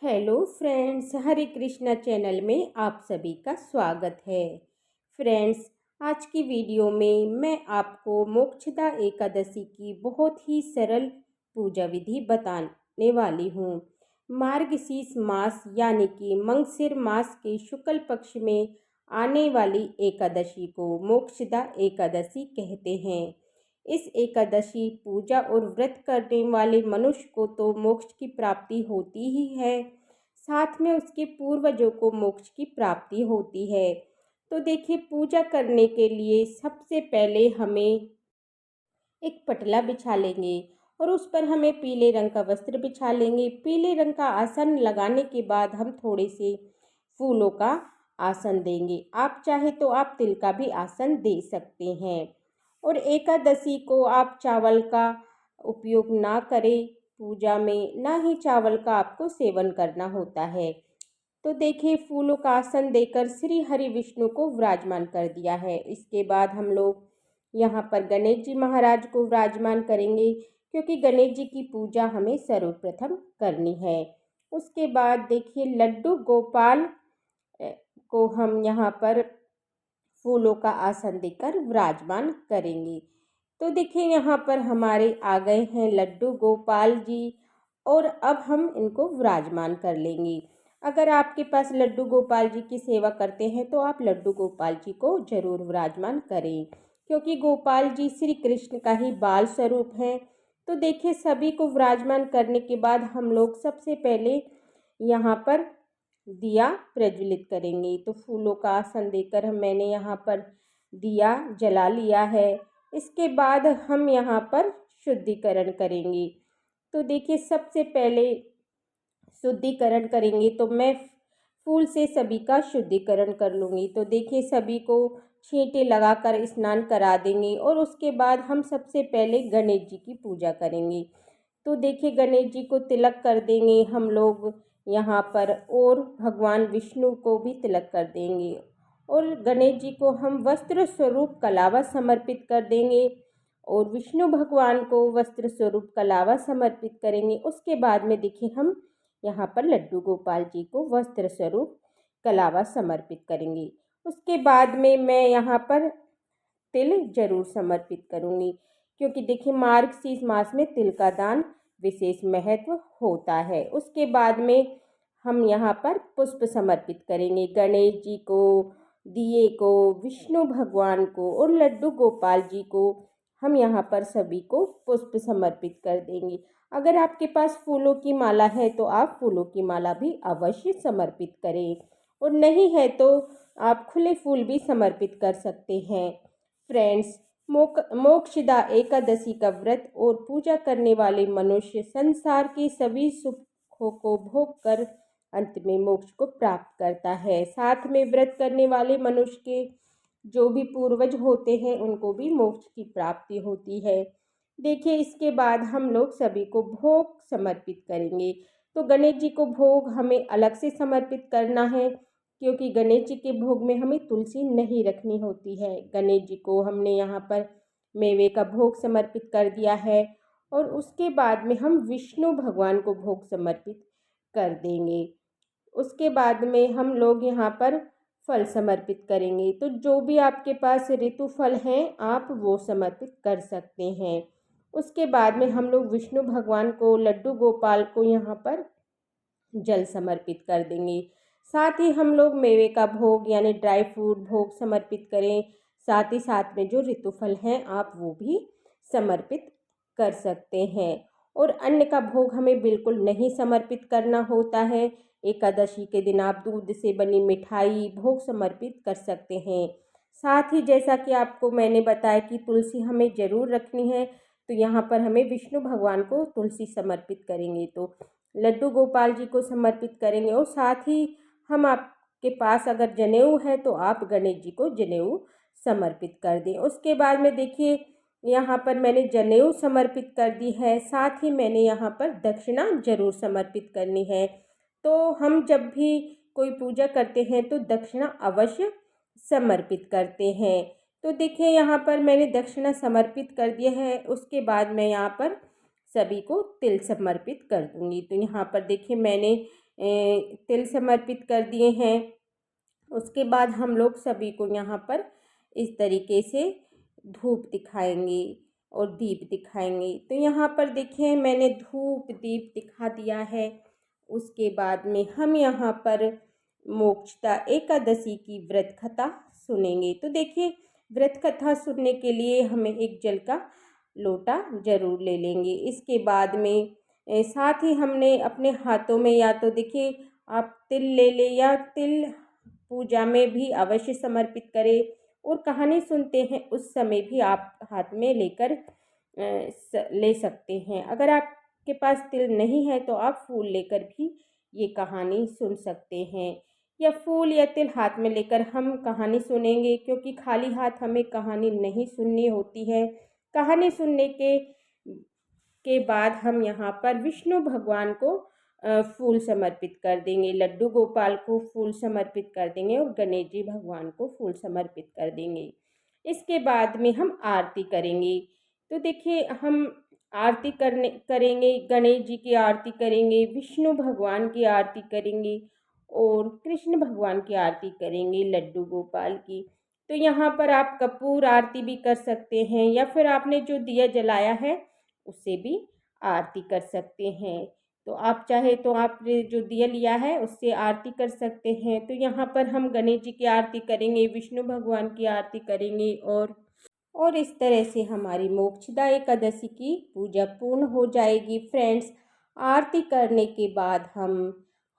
Hello friends, हरे Krishna channel में आप सभी का स्वागत है। फ्रेंड्स, आज की वीडियो में मैं आपको मोक्षदा एकादशी की बहुत ही सरल पूजा विधि बताने वाली हूँ। मार्गशीर्ष मास यानी कि मंगशिर मास के शुक्ल पक्ष में आने वाली एकादशी को मोक्षदा एकादशी कहते हैं। इस एकादशी पूजा और व्रत करने वाले मनुष्य को तो मोक्ष की प्राप्ति होती ही है, साथ में उसके पूर्वजों को मोक्ष की प्राप्ति होती है। तो देखिए, पूजा करने के लिए सबसे पहले हमें एक पटला बिछा लेंगे और उस पर हमें पीले रंग का वस्त्र बिछा लेंगे। पीले रंग का आसन लगाने के बाद हम थोड़े से फूलों का आसन देंगे। आप चाहे तो आप तिल का भी आसन दे सकते हैं। और एकादशी को आप चावल का उपयोग ना करें पूजा में, ना ही चावल का आपको सेवन करना होता है। तो देखिए, फूलों का आसन देकर श्री हरि विष्णु को विराजमान कर दिया है। इसके बाद हम लोग यहाँ पर गणेश जी महाराज को विराजमान करेंगे, क्योंकि गणेश जी की पूजा हमें सर्वप्रथम करनी है। उसके बाद देखिए, लड्डू गोपाल को हम यहाँ पर फूलों का आसन देकर विराजमान करेंगे। तो देखिए, यहाँ पर हमारे आ गए हैं लड्डू गोपाल जी, और अब हम इनको विराजमान कर लेंगे। अगर आपके पास लड्डू गोपाल जी की सेवा करते हैं तो आप लड्डू गोपाल जी को जरूर विराजमान करें, क्योंकि गोपाल जी श्री कृष्ण का ही बाल स्वरूप हैं। तो देखिए, सभी को विराजमान करने के बाद हम लोग सबसे पहले यहाँ पर दिया प्रज्वलित करेंगे। तो फूलों का आसन देकर मैंने यहाँ पर दिया जला लिया है। इसके बाद हम यहाँ पर शुद्धिकरण करेंगे। तो देखिए, सबसे पहले शुद्धिकरण करेंगे तो मैं फूल से सभी का शुद्धिकरण कर लूँगी। तो देखिए, सभी को छींटे लगाकर स्नान करा देंगे और उसके बाद हम सबसे पहले गणेश जी की पूजा करेंगे। तो देखिए, गणेश जी को तिलक कर देंगे हम लोग यहाँ पर, और भगवान विष्णु को भी तिलक कर देंगे। और गणेश जी को हम वस्त्र स्वरूप कलावा समर्पित कर देंगे और विष्णु भगवान को वस्त्र स्वरूप कलावा समर्पित करेंगे। उसके बाद में देखिए, हम यहाँ पर लड्डू गोपाल जी को वस्त्र स्वरूप कलावा समर्पित करेंगे। उसके बाद में मैं यहाँ पर तिल जरूर समर्पित करूँगी, क्योंकि देखिए, मार्गशीर्ष मास में तिल का दान विशेष महत्व होता है। उसके बाद में हम यहाँ पर पुष्प समर्पित करेंगे गणेश जी को, दिए को, विष्णु भगवान को और लड्डू गोपाल जी को। हम यहाँ पर सभी को पुष्प समर्पित कर देंगे। अगर आपके पास फूलों की माला है तो आप फूलों की माला भी अवश्य समर्पित करें, और नहीं है तो आप खुले फूल भी समर्पित कर सकते हैं। फ्रेंड्स, मोक्षदा एकादशी का व्रत और पूजा करने वाले मनुष्य संसार के सभी सुखों को भोग कर अंत में मोक्ष को प्राप्त करता है। साथ में व्रत करने वाले मनुष्य के जो भी पूर्वज होते हैं उनको भी मोक्ष की प्राप्ति होती है। देखिए, इसके बाद हम लोग सभी को भोग समर्पित करेंगे। तो गणेश जी को भोग हमें अलग से समर्पित करना है, क्योंकि गणेश जी के भोग में हमें तुलसी नहीं रखनी होती है। गणेश जी को हमने यहाँ पर मेवे का भोग समर्पित कर दिया है, और उसके बाद में हम विष्णु भगवान को भोग समर्पित कर देंगे। उसके बाद में हम लोग यहाँ पर फल समर्पित करेंगे। तो जो भी आपके पास ऋतु फल हैं आप वो समर्पित कर सकते हैं। उसके बाद में हम लोग विष्णु भगवान को, लड्डू गोपाल को यहाँ पर जल समर्पित कर देंगे। साथ ही हम लोग मेवे का भोग यानी ड्राई फ्रूट भोग समर्पित करें। साथ ही साथ में जो ऋतुफल हैं आप वो भी समर्पित कर सकते हैं। और अन्न का भोग हमें बिल्कुल नहीं समर्पित करना होता है। एकादशी के दिन आप दूध से बनी मिठाई भोग समर्पित कर सकते हैं। साथ ही जैसा कि आपको मैंने बताया कि तुलसी हमें ज़रूर रखनी है, तो यहाँ पर हमें विष्णु भगवान को तुलसी समर्पित करेंगे, तो लड्डू गोपाल जी को समर्पित करेंगे। और साथ ही हम आपके पास अगर जनेऊ है तो आप गणेश जी को जनेऊ समर्पित कर दें। उसके बाद में देखिए, यहाँ पर मैंने जनेऊ समर्पित कर दी है। साथ ही मैंने यहाँ पर दक्षिणा जरूर समर्पित करनी है। तो हम जब भी कोई पूजा करते हैं तो दक्षिणा अवश्य समर्पित करते हैं। तो देखिए, यहाँ पर मैंने दक्षिणा समर्पित कर दिया है। उसके बाद मैं यहाँ पर सभी को तिल समर्पित कर दूँगी। तो यहाँ पर देखिए, मैंने तिल समर्पित कर दिए हैं। उसके बाद हम लोग सभी को यहाँ पर इस तरीके से धूप दिखाएंगे और दीप दिखाएंगे। तो यहाँ पर देखिए मैंने धूप दीप दिखा दिया है। उसके बाद में हम यहाँ पर मोक्षदा एकादशी की व्रत कथा सुनेंगे। तो देखिए व्रत कथा सुनने के लिए हमें एक जल का लोटा जरूर ले लेंगे। इसके बाद में साथ ही हमने अपने हाथों में या तो देखिए आप तिल ले लें या तिल पूजा में भी अवश्य समर्पित करें, और कहानी सुनते हैं उस समय भी आप हाथ में लेकर ले सकते हैं। अगर आपके पास तिल नहीं है तो आप फूल लेकर भी ये कहानी सुन सकते हैं, या फूल या तिल हाथ में लेकर हम कहानी सुनेंगे, क्योंकि खाली हाथ हमें कहानी नहीं सुननी होती है। कहानी सुनने के बाद हम यहाँ पर विष्णु भगवान को फूल समर्पित कर देंगे, लड्डू गोपाल को फूल समर्पित कर देंगे और गणेश जी भगवान को फूल समर्पित कर देंगे। इसके बाद में हम आरती करेंगे। तो देखिए हम आरती करेंगे, गणेश जी की आरती करेंगे, विष्णु भगवान की आरती करेंगे और कृष्ण भगवान की आरती करेंगे, लड्डू गोपाल की। तो यहाँ पर आप कपूर आरती भी कर सकते हैं, या फिर आपने जो दिया जलाया है उससे भी आरती कर सकते हैं। तो आप चाहे तो आपने जो दिया लिया है उससे आरती कर सकते हैं। तो यहाँ पर हम गणेश जी की आरती करेंगे, विष्णु भगवान की आरती करेंगे, और इस तरह से हमारी मोक्षदा एकादशी की पूजा पूर्ण हो जाएगी। फ्रेंड्स, आरती करने के बाद हम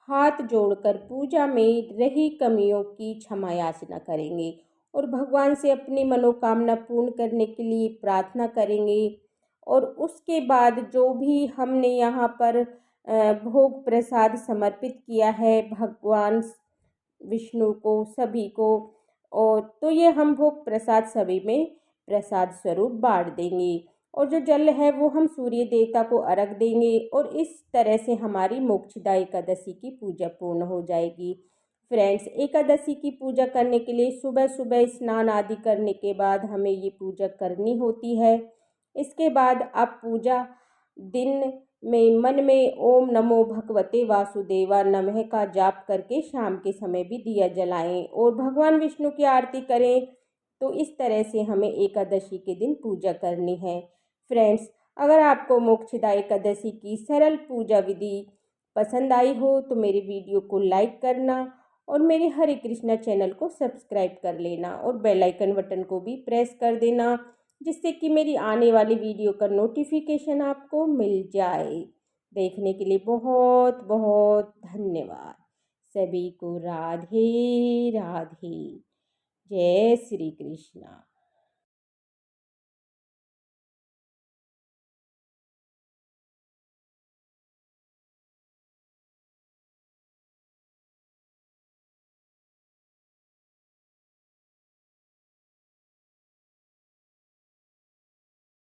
हाथ जोड़कर पूजा में रही कमियों की क्षमा याचना करेंगे और भगवान से अपनी मनोकामना पूर्ण करने के लिए प्रार्थना करेंगे। और उसके बाद जो भी हमने यहाँ पर भोग प्रसाद समर्पित किया है भगवान विष्णु को, सभी को, और तो ये हम भोग प्रसाद सभी में प्रसाद स्वरूप बांट देंगे, और जो जल है वो हम सूर्य देवता को अर्घ देंगे। और इस तरह से हमारी मोक्षदा एकादशी की पूजा पूर्ण हो जाएगी। फ्रेंड्स, एकादशी की पूजा करने के लिए सुबह सुबह स्नान आदि करने के बाद हमें ये पूजा करनी होती है। इसके बाद आप पूजा दिन में मन में ओम नमो भगवते वासुदेवा नमः का जाप करके शाम के समय भी दिया जलाएं और भगवान विष्णु की आरती करें। तो इस तरह से हमें एकादशी के दिन पूजा करनी है। फ्रेंड्स, अगर आपको मोक्षदा एकादशी की सरल पूजा विधि पसंद आई हो तो मेरे वीडियो को लाइक करना और मेरे हरे कृष्णा चैनल को सब्सक्राइब कर लेना और बेल आइकन बटन को भी प्रेस कर देना, जिससे कि मेरी आने वाली वीडियो का नोटिफिकेशन आपको मिल जाए। देखने के लिए बहुत बहुत धन्यवाद। सभी को राधे राधे। जय श्री कृष्णा।